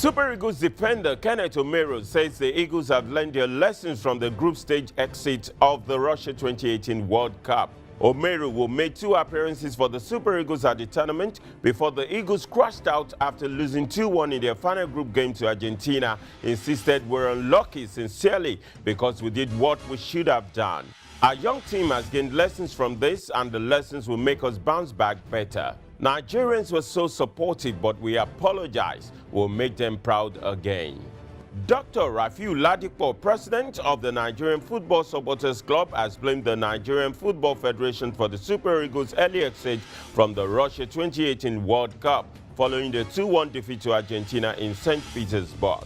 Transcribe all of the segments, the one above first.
Super Eagles defender Kenneth Omeru says the Eagles have learned their lessons from the group stage exit of the Russia 2018 World Cup. Omeru will make 2 appearances for the Super Eagles at the tournament before the Eagles crashed out after losing 2-1 in their final group game to Argentina. Insisted we're unlucky sincerely because we did what we should have done. Our young team has gained lessons from this, and the lessons will make us bounce back better. Nigerians were so supportive, but we apologize. We'll make them proud again. Dr. Rafiu Ladipo, president of the Nigerian Football Supporters Club, has blamed the Nigerian Football Federation for the Super Eagles' early exit from the Russia 2018 World Cup, following the 2-1 defeat to Argentina in St. Petersburg.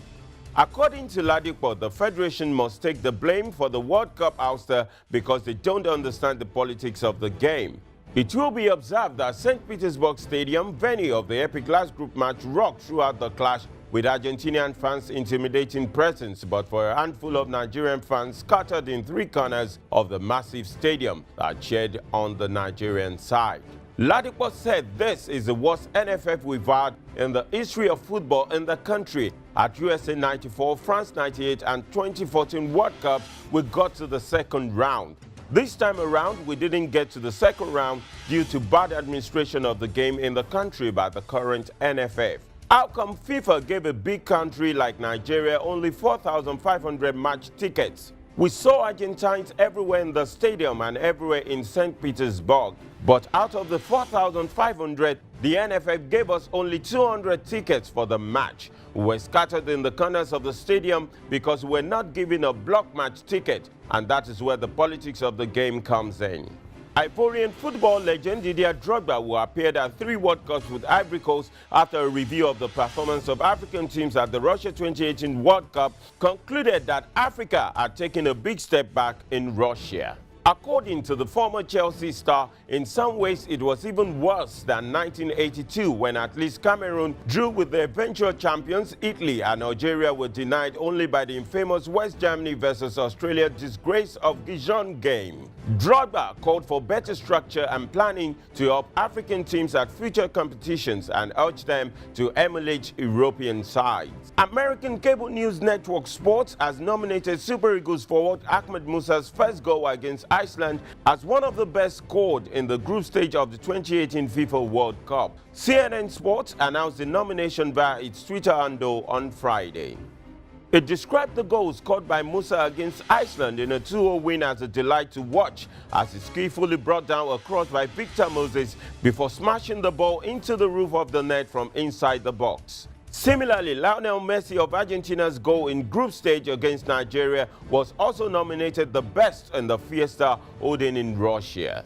According to Ladipo, the Federation must take the blame for the World Cup ouster because they don't understand the politics of the game. It will be observed that St. Petersburg Stadium, venue of the epic last group match, rocked throughout the clash with Argentinian fans' intimidating presence, but for a handful of Nigerian fans scattered in 3 corners of the massive stadium that cheered on the Nigerian side. Ladipo said this is the worst NFF we've had in the history of football in the country. At USA 94, France 98 and 2014 World Cup, we got to the second round. This time around, we didn't get to the second round due to bad administration of the game in the country by the current NFF. How come FIFA gave a big country like Nigeria only 4,500 match tickets? We saw Argentines everywhere in the stadium and everywhere in St. Petersburg. But out of the 4,500, the NFF gave us only 200 tickets for the match. We were scattered in the corners of the stadium because we were not given a block match ticket, and that is where the politics of the game comes in. Ivorian football legend Didier Drogba, who appeared at 3 World Cups with Ivory Coast after a review of the performance of African teams at the Russia 2018 World Cup, concluded that Africa had taken a big step back in Russia. According to the former Chelsea star, in some ways it was even worse than 1982, when at least Cameroon drew with the eventual champions Italy, and Algeria were denied only by the infamous West Germany versus Australia disgrace of Gijon game. Drogba called for better structure and planning to help African teams at future competitions and urged them to emulate European sides. American cable news network Sports has nominated Super Eagles forward Ahmed Musa's first goal against Iceland as one of the best scored in the group stage of the 2018 FIFA World Cup. CNN Sports announced the nomination via its Twitter handle on Friday. It described the goal scored by Musa against Iceland in a 2-0 win as a delight to watch, as he skillfully brought down a cross by Victor Moses before smashing the ball into the roof of the net from inside the box. Similarly, Lionel Messi of Argentina's goal in group stage against Nigeria was also nominated the best in the Fiesta holding in Russia.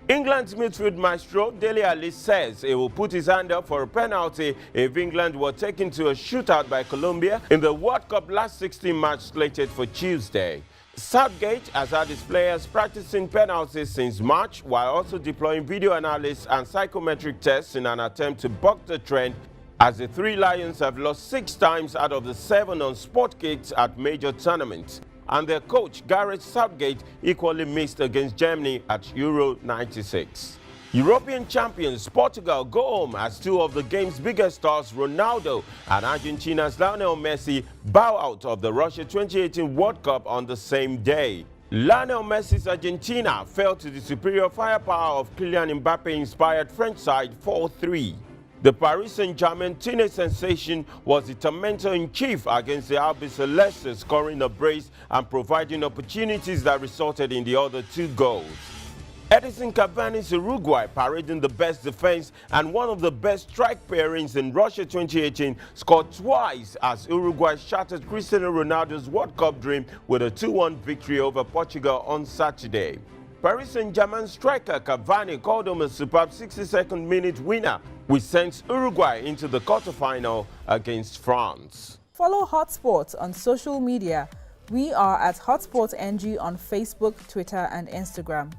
England's midfield maestro Dele Alli says he will put his hand up for a penalty if England were taken to a shootout by Colombia in the World Cup last 16 match slated for Tuesday. Southgate has had his players practicing penalties since March, while also deploying video analysis and psychometric tests in an attempt to buck the trend, as the 3 Lions have lost 6 times out of the 7 on spot kicks at major tournaments. And their coach, Gareth Southgate, equally missed against Germany at Euro 96. European champions Portugal go home as 2 of the game's biggest stars, Ronaldo and Argentina's Lionel Messi, bow out of the Russia 2018 World Cup on the same day. Lionel Messi's Argentina fell to the superior firepower of Kylian Mbappe-inspired French side 4-3. The Paris Saint-Germain teenage sensation was the tormentor-in-chief against the Albi Celeste, scoring a brace and providing opportunities that resulted in the other 2 goals. Edison Cavani's Uruguay, parading the best defense and one of the best strike pairings in Russia 2018, scored twice as Uruguay shattered Cristiano Ronaldo's World Cup dream with a 2-1 victory over Portugal on Saturday. Paris Saint-Germain striker Cavani called home a superb 62nd minute winner, which sends Uruguay into the quarterfinal against France. Follow Hot Sports on social media. We are at Hot Sports NG on Facebook, Twitter and Instagram.